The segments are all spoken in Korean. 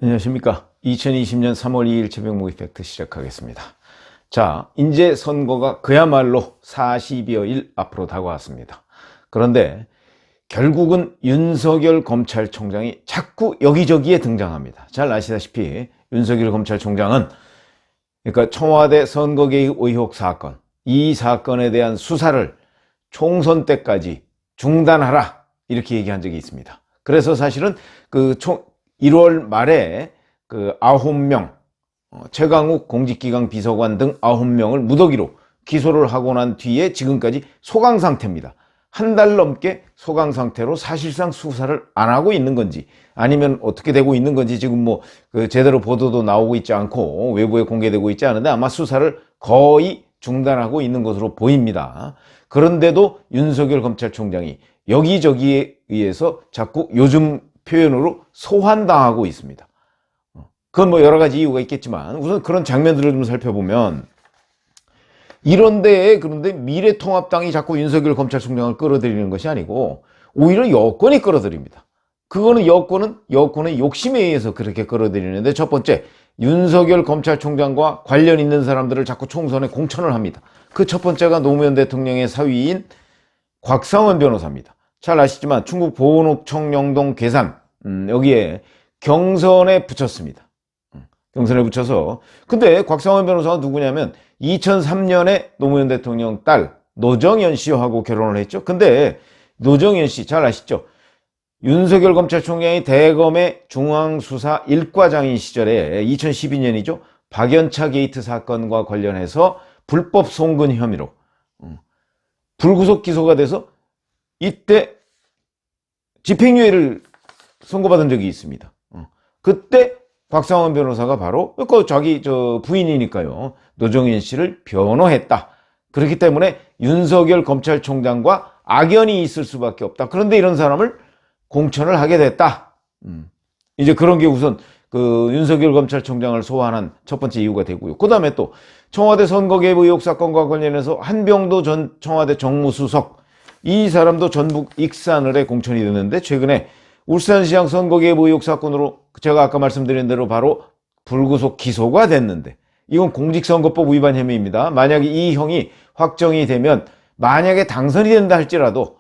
안녕하십니까. 2020년 3월 2일 새벽 모기 팩트 시작하겠습니다. 자, 이제 선거가 그야말로 40여일 앞으로 다가왔습니다. 그런데 결국은 윤석열 검찰총장이 자꾸 여기저기에 등장합니다. 잘 아시다시피 윤석열 검찰총장은 그러니까 청와대 선거 개입 의혹 사건, 이 사건에 대한 수사를 총선 때까지 중단하라 이렇게 얘기한 적이 있습니다. 그래서 사실은 1월 말에 9명, 최강욱 공직기강 비서관 등 9명을 무더기로 기소를 하고 난 뒤에 지금까지 소강 상태입니다. 한 달 넘게 소강 상태로 사실상 수사를 안 하고 있는 건지 아니면 어떻게 되고 있는 건지 지금 제대로 보도도 나오고 있지 않고 외부에 공개되고 있지 않은데 아마 수사를 거의 중단하고 있는 것으로 보입니다. 그런데도 윤석열 검찰총장이 여기저기에 의해서 자꾸 요즘 표현으로 소환당하고 있습니다. 그건 여러 가지 이유가 있겠지만 우선 그런 장면들을 좀 살펴보면 그런데 미래통합당이 자꾸 윤석열 검찰총장을 끌어들이는 것이 아니고 오히려 여권이 끌어들입니다. 그거는 여권의 욕심에 의해서 그렇게 끌어들이는데 첫 번째, 윤석열 검찰총장과 관련 있는 사람들을 자꾸 총선에 공천을 합니다. 그 첫 번째가 노무현 대통령의 사위인 곽상원 변호사입니다. 잘 아시지만 충북 보은옥청 영동 괴산 여기에 경선에 붙였습니다. 경선에 붙여서 근데 곽상원 변호사가 누구냐면 2003년에 노무현 대통령 딸 노정연 씨하고 결혼을 했죠. 근데 노정연 씨 잘 아시죠? 윤석열 검찰총장이 대검의 중앙수사 1과장인 시절에 2012년이죠. 박연차 게이트 사건과 관련해서 불법 송금 혐의로 불구속 기소가 돼서 이때 집행유예를 선고받은 적이 있습니다. 그때 곽상원 변호사가 바로 자기 부인이니까요. 노정연 씨를 변호했다. 그렇기 때문에 윤석열 검찰총장과 악연이 있을 수밖에 없다. 그런데 이런 사람을 공천을 하게 됐다. 이제 그런 게 우선 윤석열 검찰총장을 소환한 첫 번째 이유가 되고요. 그 다음에 또 청와대 선거 개입 의혹 사건과 관련해서 한병도 전 청와대 정무수석 이 사람도 전북 익산을에 공천이 됐는데 최근에 울산시장 선거 개입 의혹 사건으로 제가 아까 말씀드린 대로 바로 불구속 기소가 됐는데 이건 공직선거법 위반 혐의입니다. 만약에 이 형이 확정이 되면 만약에 당선이 된다 할지라도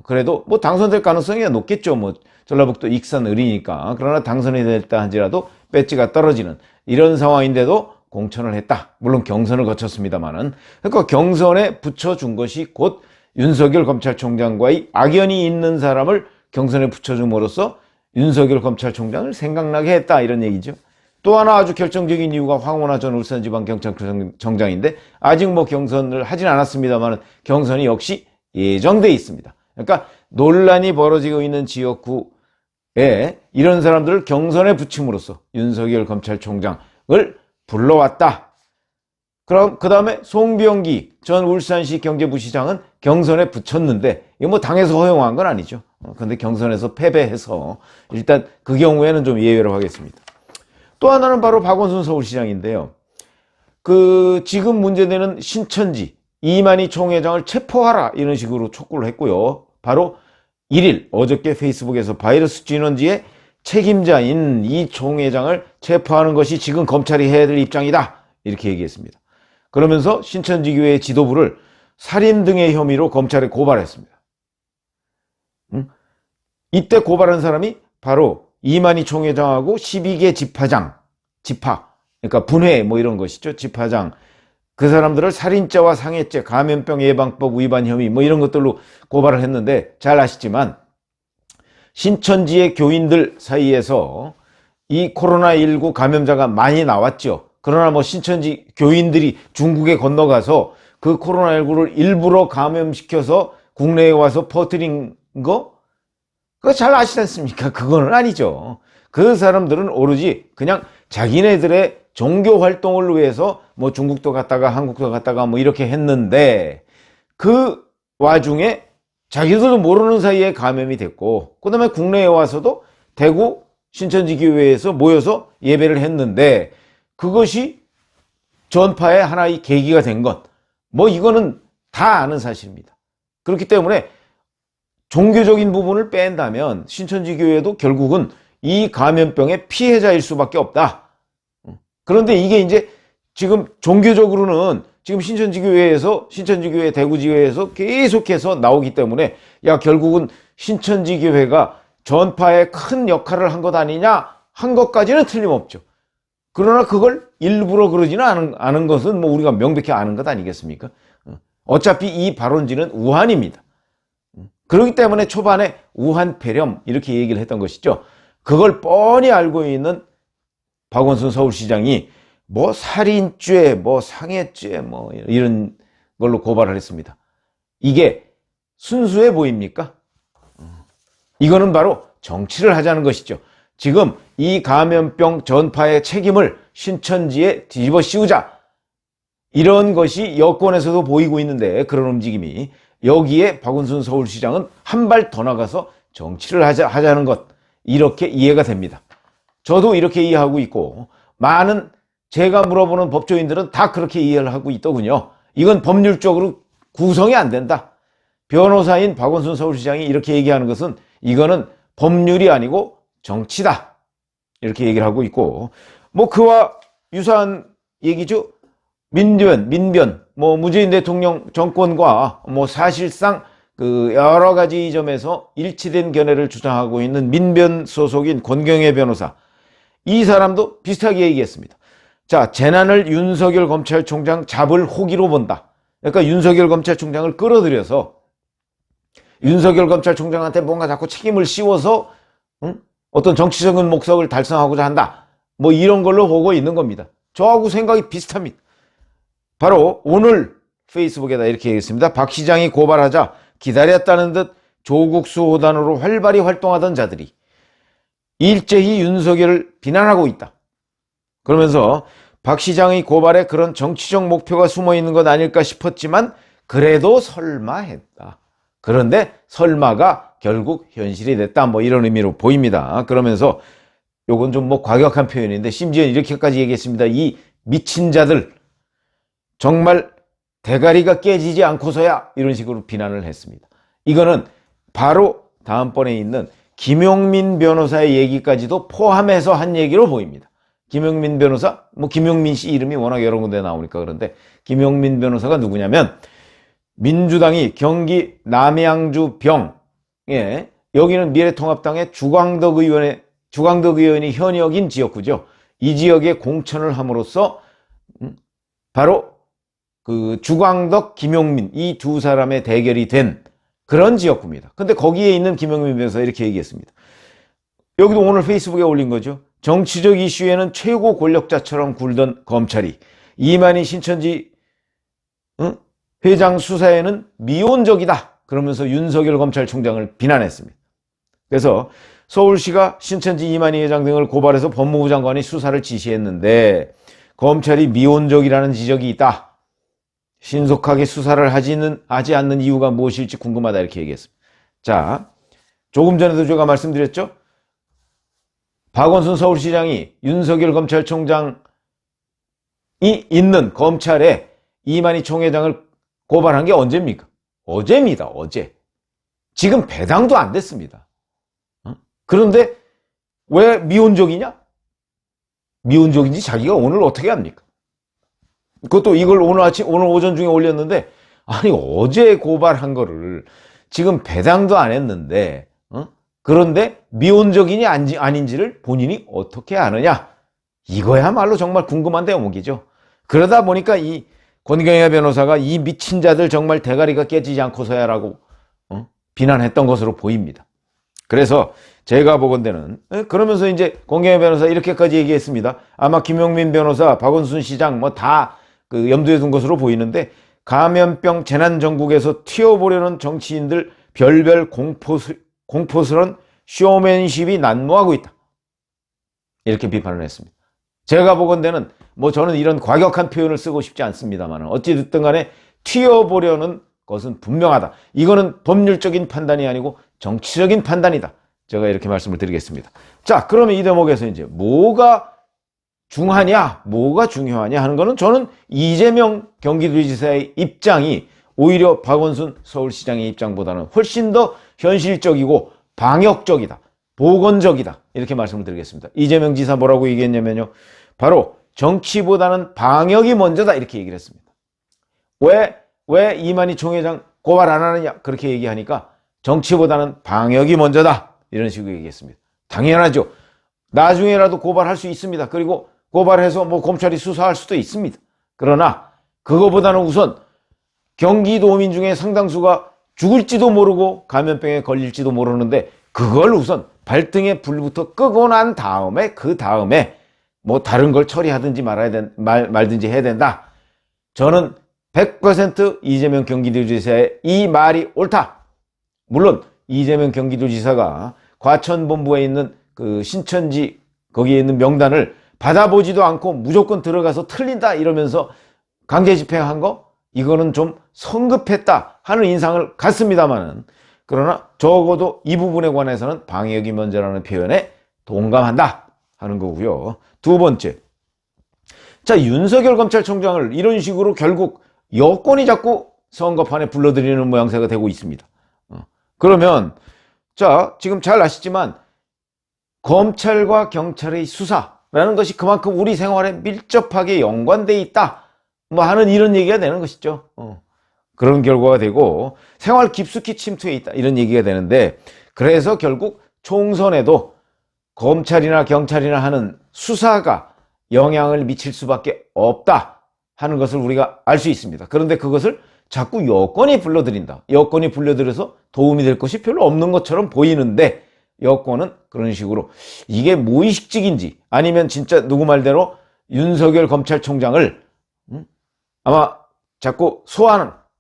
그래도 당선될 가능성이 높겠죠. 전라북도 익산을이니까. 그러나 당선이 됐다 할지라도 배지가 떨어지는 이런 상황인데도 공천을 했다. 물론 경선을 거쳤습니다만은 그러니까 경선에 붙여준 것이 곧 윤석열 검찰총장과의 악연이 있는 사람을 경선에 붙여줌으로써 윤석열 검찰총장을 생각나게 했다 이런 얘기죠. 또 하나 아주 결정적인 이유가 황운하 전 울산지방경찰청장인데 아직 경선을 하진 않았습니다만 경선이 역시 예정돼 있습니다. 그러니까 논란이 벌어지고 있는 지역구에 이런 사람들을 경선에 붙임으로써 윤석열 검찰총장을 불러왔다. 그럼 그 다음에 송병기 전 울산시 경제부시장은 경선에 붙였는데 이거 당에서 허용한 건 아니죠. 그런데 경선에서 패배해서 일단 그 경우에는 좀 예외로 하겠습니다. 또 하나는 바로 박원순 서울시장인데요. 지금 문제되는 신천지 이만희 총회장을 체포하라 이런 식으로 촉구를 했고요. 바로 1일 어저께 페이스북에서 바이러스 진원지의 책임자인 이 총회장을 체포하는 것이 지금 검찰이 해야 될 입장이다 이렇게 얘기했습니다. 그러면서 신천지교회 지도부를 살인 등의 혐의로 검찰에 고발했습니다. 이때 고발한 사람이 바로 이만희 총회장하고 12개 지파, 그러니까 분회 이런 것이죠. 지파장. 그 사람들을 살인죄와 상해죄, 감염병 예방법 위반 혐의 이런 것들로 고발을 했는데 잘 아시지만 신천지의 교인들 사이에서 이 코로나19 감염자가 많이 나왔죠. 그러나 신천지 교인들이 중국에 건너가서 그 코로나19를 일부러 감염시켜서 국내에 와서 퍼뜨린 거? 그거 잘 아시지 않습니까? 그거는 아니죠. 그 사람들은 오로지 그냥 자기네들의 종교 활동을 위해서 중국도 갔다가 한국도 갔다가 이렇게 했는데 그 와중에 자기들도 모르는 사이에 감염이 됐고 그 다음에 국내에 와서도 대구 신천지 교회에서 모여서 예배를 했는데 그것이 전파의 하나의 계기가 된 것. 이거는 다 아는 사실입니다. 그렇기 때문에 종교적인 부분을 뺀다면 신천지 교회도 결국은 이 감염병의 피해자일 수밖에 없다. 그런데 이게 이제 지금 종교적으로는 지금 신천지교회 대구지회에서 계속해서 나오기 때문에 야 결국은 신천지교회가 전파에 큰 역할을 한 것 아니냐 한 것까지는 틀림없죠. 그러나 그걸 일부러 그러지는 않은 것은 뭐 우리가 명백히 아는 것 아니겠습니까? 어차피 이 발원지는 우한입니다. 그렇기 때문에 초반에 우한 폐렴 이렇게 얘기를 했던 것이죠. 그걸 뻔히 알고 있는 박원순 서울시장이 뭐 살인죄, 뭐 상해죄, 뭐 이런 걸로 고발을 했습니다. 이게 순수해 보입니까? 이거는 바로 정치를 하자는 것이죠. 지금 이 감염병 전파의 책임을 신천지에 뒤집어 씌우자. 이런 것이 여권에서도 보이고 있는데 그런 움직임이 여기에 박원순 서울시장은 한 발 더 나가서 정치를 하자는 것 이렇게 이해가 됩니다. 저도 이렇게 이해하고 있고 많은 제가 물어보는 법조인들은 다 그렇게 이해를 하고 있더군요. 이건 법률적으로 구성이 안 된다. 변호사인 박원순 서울시장이 이렇게 얘기하는 것은 이거는 법률이 아니고 정치다. 이렇게 얘기를 하고 있고 뭐 그와 유사한 얘기죠. 민변, 뭐 문재인 대통령 정권과 뭐 사실상 그 여러 가지 점에서 일치된 견해를 주장하고 있는 민변 소속인 권경혜 변호사. 이 사람도 비슷하게 얘기했습니다. 자, 재난을 윤석열 검찰총장 잡을 호기로 본다. 그러니까 윤석열 검찰총장을 끌어들여서 윤석열 검찰총장한테 뭔가 자꾸 책임을 씌워서 어떤 정치적인 목적을 달성하고자 한다. 뭐 이런 걸로 보고 있는 겁니다. 저하고 생각이 비슷합니다. 바로 오늘 페이스북에다 이렇게 얘기했습니다. 박 시장이 고발하자 기다렸다는 듯 조국 수호단으로 활발히 활동하던 자들이 일제히 윤석열을 비난하고 있다. 그러면서 박 시장의 고발에 그런 정치적 목표가 숨어 있는 것 아닐까 싶었지만 그래도 설마 했다. 그런데 설마가 결국 현실이 됐다. 뭐 이런 의미로 보입니다. 그러면서 요건 좀 뭐 과격한 표현인데 심지어 이렇게까지 얘기했습니다. 이 미친 자들 정말 대가리가 깨지지 않고서야 이런 식으로 비난을 했습니다. 이거는 바로 다음번에 있는 김용민 변호사의 얘기까지도 포함해서 한 얘기로 보입니다. 김용민 변호사, 뭐 김용민 씨 이름이 워낙 여러 군데 나오니까 그런데 김용민 변호사가 누구냐면 민주당이 경기 남양주 병에 여기는 미래통합당의 주광덕 의원이 현역인 지역구죠. 이 지역에 공천을 함으로써 바로 그 주광덕, 김용민 이 두 사람의 대결이 된 그런 지역구입니다. 근데 거기에 있는 김용민 변호사 이렇게 얘기했습니다. 여기도 오늘 페이스북에 올린 거죠. 정치적 이슈에는 최고 권력자처럼 굴던 검찰이 이만희 신천지 회장 수사에는 미온적이다. 그러면서 윤석열 검찰총장을 비난했습니다. 그래서 서울시가 신천지 이만희 회장 등을 고발해서 법무부 장관이 수사를 지시했는데 검찰이 미온적이라는 지적이 있다. 신속하게 수사를 하지 않는 이유가 무엇일지 궁금하다 이렇게 얘기했습니다. 자, 조금 전에도 제가 말씀드렸죠. 박원순 서울시장이 윤석열 검찰총장이 있는 검찰에 이만희 총회장을 고발한 게 언제입니까? 어제입니다. 어제. 지금 배당도 안 됐습니다. 그런데 왜 미온적이냐? 미온적인지 자기가 오늘 어떻게 합니까? 그것도 이걸 오늘 오전 중에 올렸는데 아니 어제 고발한 거를 지금 배당도 안 했는데 그런데 미온적이니 아닌지를 본인이 어떻게 아느냐? 이거야말로 정말 궁금한 대목이죠. 그러다 보니까 이 권경혜 변호사가 이 미친 자들 정말 대가리가 깨지지 않고서야라고 비난했던 것으로 보입니다. 그래서 제가 보건대는 그러면서 이제 권경혜 변호사 이렇게까지 얘기했습니다. 아마 김용민 변호사, 박원순 시장 뭐 다 그 염두에 둔 것으로 보이는데 감염병 재난 전국에서 튀어보려는 정치인들 별별 공포스런 쇼맨십이 난무하고 있다. 이렇게 비판을 했습니다. 제가 보건대는 뭐 저는 이런 과격한 표현을 쓰고 싶지 않습니다만 어찌됐든 간에 튀어보려는 것은 분명하다. 이거는 법률적인 판단이 아니고 정치적인 판단이다. 제가 이렇게 말씀을 드리겠습니다. 자, 그러면 이 대목에서 이제 뭐가 중하냐, 뭐가 중요하냐 하는 거는 저는 이재명 경기도지사의 입장이 오히려 박원순 서울시장의 입장보다는 훨씬 더 현실적이고 방역적이다. 보건적이다. 이렇게 말씀을 드리겠습니다. 이재명 지사 뭐라고 얘기했냐면요. 바로 정치보다는 방역이 먼저다. 이렇게 얘기를 했습니다. 왜 이만희 총회장 고발 안 하느냐? 그렇게 얘기하니까 정치보다는 방역이 먼저다. 이런 식으로 얘기했습니다. 당연하죠. 나중에라도 고발할 수 있습니다. 그리고 고발해서 뭐 검찰이 수사할 수도 있습니다. 그러나 그거보다는 우선 경기도민 중에 상당수가 죽을지도 모르고 감염병에 걸릴지도 모르는데 그걸 우선 발등에 불부터 끄고 난 다음에 그 다음에 뭐 다른 걸 처리하든지 말든지 해야 된다. 저는 100% 이재명 경기도지사의 이 말이 옳다. 물론 이재명 경기도지사가 과천본부에 있는 그 신천지 거기에 있는 명단을 받아보지도 않고 무조건 들어가서 틀린다 이러면서 강제 집행한 거 이거는 좀 성급했다 하는 인상을 갖습니다만은 그러나 적어도 이 부분에 관해서는 방역이 먼저라는 표현에 동감한다 하는 거고요. 두 번째, 자 윤석열 검찰총장을 이런 식으로 결국 여권이 자꾸 선거판에 불러들이는 모양새가 되고 있습니다. 그러면 자 지금 잘 아시지만 검찰과 경찰의 수사라는 것이 그만큼 우리 생활에 밀접하게 연관되어 있다 뭐 하는 이런 얘기가 되는 것이죠. 그런 결과가 되고 생활 깊숙이 침투해 있다 이런 얘기가 되는데 그래서 결국 총선에도 검찰이나 경찰이나 하는 수사가 영향을 미칠 수밖에 없다 하는 것을 우리가 알 수 있습니다. 그런데 그것을 자꾸 여권이 불러들인다. 여권이 불러들여서 도움이 될 것이 별로 없는 것처럼 보이는데 여권은 그런 식으로 이게 무의식적인지 아니면 진짜 누구 말대로 윤석열 검찰총장을 아마 자꾸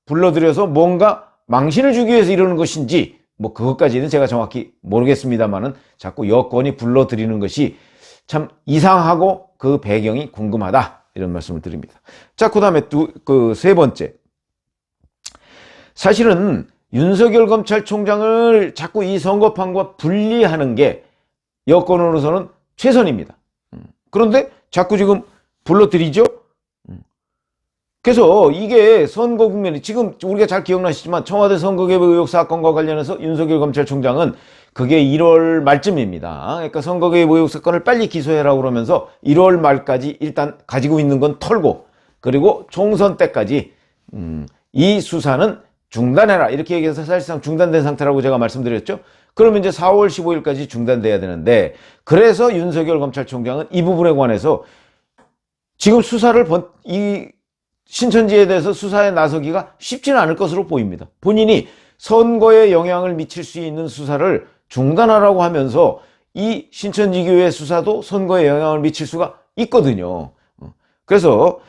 불러들여서 뭔가 망신을 주기 위해서 이러는 것인지 뭐 그것까지는 제가 정확히 모르겠습니다만은 자꾸 여권이 불러들이는 것이 참 이상하고 그 배경이 궁금하다 이런 말씀을 드립니다. 자, 그다음에 그 세 번째, 사실은 윤석열 검찰총장을 자꾸 이 선거판과 분리하는 게 여권으로서는 최선입니다. 그런데 자꾸 지금 불러들이죠. 그래서 이게 선거 국면이 지금 우리가 잘 기억나시지만 청와대 선거개입 의혹 사건과 관련해서 윤석열 검찰총장은 그게 1월 말쯤입니다. 그러니까 선거개입 의혹 사건을 빨리 기소해라고 그러면서 1월 말까지 일단 가지고 있는 건 털고 그리고 총선 때까지 이 수사는 중단해라 이렇게 얘기해서 사실상 중단된 상태라고 제가 말씀드렸죠. 그러면 이제 4월 15일까지 중단돼야 되는데 그래서 윤석열 검찰총장은 이 부분에 관해서 지금 수사를 이 신천지에 대해서 수사에 나서기가 쉽지는 않을 것으로 보입니다. 본인이 선거에 영향을 미칠 수 있는 수사를 중단하라고 하면서 이 신천지 교회 수사도 선거에 영향을 미칠 수가 있거든요. 그래서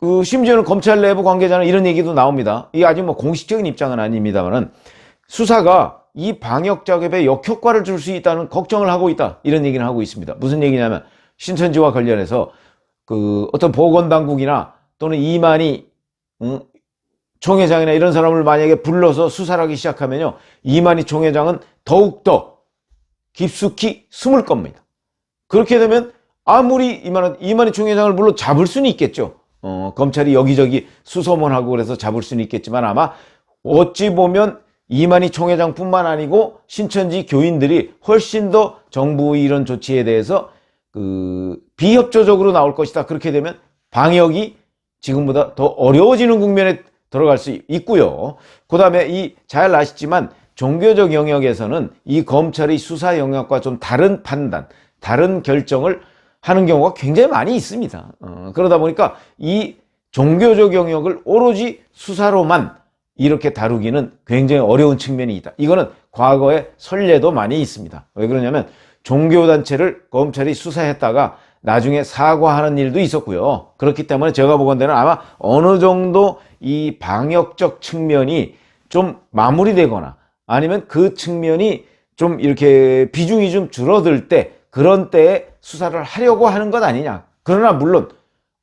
심지어는 검찰 내부 관계자는 이런 얘기도 나옵니다. 이게 아직 뭐 공식적인 입장은 아닙니다만은 수사가 이 방역 작업에 역효과를 줄 수 있다는 걱정을 하고 있다. 이런 얘기는 하고 있습니다. 무슨 얘기냐면 신천지와 관련해서 어떤 보건당국이나 또는 이만희 총회장이나 이런 사람을 만약에 불러서 수사를 하기 시작하면요. 이만희 총회장은 더욱더 깊숙이 숨을 겁니다. 그렇게 되면 아무리 이만희 총회장을 물론 잡을 수는 있겠죠. 검찰이 여기저기 수소문하고 그래서 잡을 수는 있겠지만 아마 어찌 보면 이만희 총회장뿐만 아니고 신천지 교인들이 훨씬 더 정부의 이런 조치에 대해서 비협조적으로 나올 것이다. 그렇게 되면 방역이 지금보다 더 어려워지는 국면에 들어갈 수 있고요. 그 다음에 잘 아시지만 종교적 영역에서는 이 검찰의 수사 영역과 좀 다른 판단, 다른 결정을 하는 경우가 굉장히 많이 있습니다. 그러다 보니까 이 종교적 영역을 오로지 수사로만 이렇게 다루기는 굉장히 어려운 측면이 있다. 이거는 과거에 선례도 많이 있습니다. 왜 그러냐면 종교단체를 검찰이 수사했다가 나중에 사과하는 일도 있었고요. 그렇기 때문에 제가 보건대는 아마 어느 정도 이 방역적 측면이 좀 마무리되거나 아니면 그 측면이 좀 이렇게 비중이 좀 줄어들 때 그런 때에 수사를 하려고 하는 것 아니냐. 그러나 물론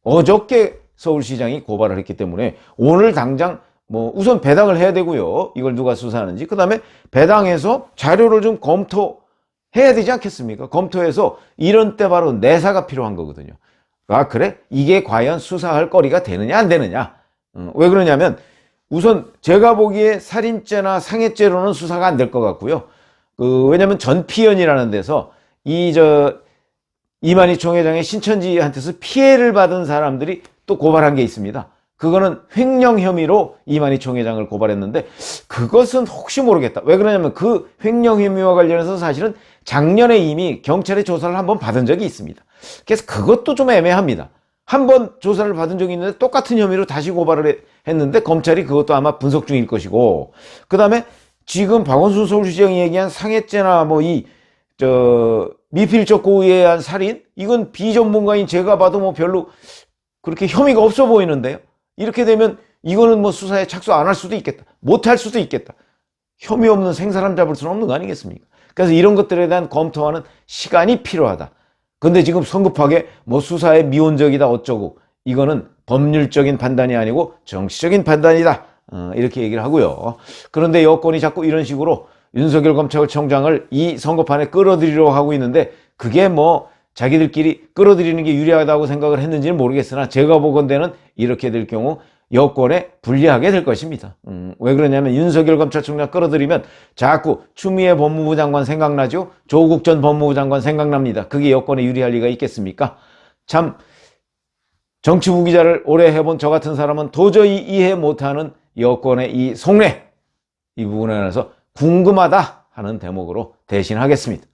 어저께 서울시장이 고발을 했기 때문에 오늘 당장 뭐 우선 배당을 해야 되고요. 이걸 누가 수사하는지. 그 다음에 배당해서 자료를 좀 검토해야 되지 않겠습니까? 검토해서 이런 때 바로 내사가 필요한 거거든요. 아, 그래? 이게 과연 수사할 거리가 되느냐 안 되느냐. 왜 그러냐면 우선 제가 보기에 살인죄나 상해죄로는 수사가 안 될 것 같고요. 왜냐면 전피연이라는 데서 이만희 총회장의 신천지한테서 피해를 받은 사람들이 또 고발한 게 있습니다. 그거는 횡령 혐의로 이만희 총회장을 고발했는데 그것은 혹시 모르겠다. 왜 그러냐면 그 횡령 혐의와 관련해서 사실은 작년에 이미 경찰의 조사를 한번 받은 적이 있습니다. 그래서 그것도 좀 애매합니다. 한 번 조사를 받은 적이 있는데 똑같은 혐의로 다시 고발을 했는데 검찰이 그것도 아마 분석 중일 것이고, 그 다음에 지금 박원순 서울시장이 얘기한 상해죄나 미필적 고의에 의한 살인, 이건 비전문가인 제가 봐도 뭐 별로 그렇게 혐의가 없어 보이는데요. 이렇게 되면 이거는 뭐 수사에 착수 안 할 수도 있겠다, 못 할 수도 있겠다. 혐의 없는 생사람 잡을 수는 없는 거 아니겠습니까? 그래서 이런 것들에 대한 검토하는 시간이 필요하다. 근데 지금 성급하게 뭐 수사에 미온적이다 어쩌고, 이거는 법률적인 판단이 아니고 정치적인 판단이다, 이렇게 얘기를 하고요. 그런데 여권이 자꾸 이런 식으로 윤석열 검찰청장을 이 선거판에 끌어들이려고 하고 있는데, 그게 뭐 자기들끼리 끌어들이는 게 유리하다고 생각을 했는지는 모르겠으나 제가 보건대는 이렇게 될 경우 여권에 불리하게 될 것입니다. 왜 그러냐면 윤석열 검찰총장 끌어들이면 자꾸 추미애 법무부 장관 생각나죠? 조국 전 법무부 장관 생각납니다. 그게 여권에 유리할 리가 있겠습니까? 참, 정치 부기자를 오래 해본 저 같은 사람은 도저히 이해 못하는 여권의 이 속내, 이 부분에 대해서 궁금하다 하는 대목으로 대신하겠습니다.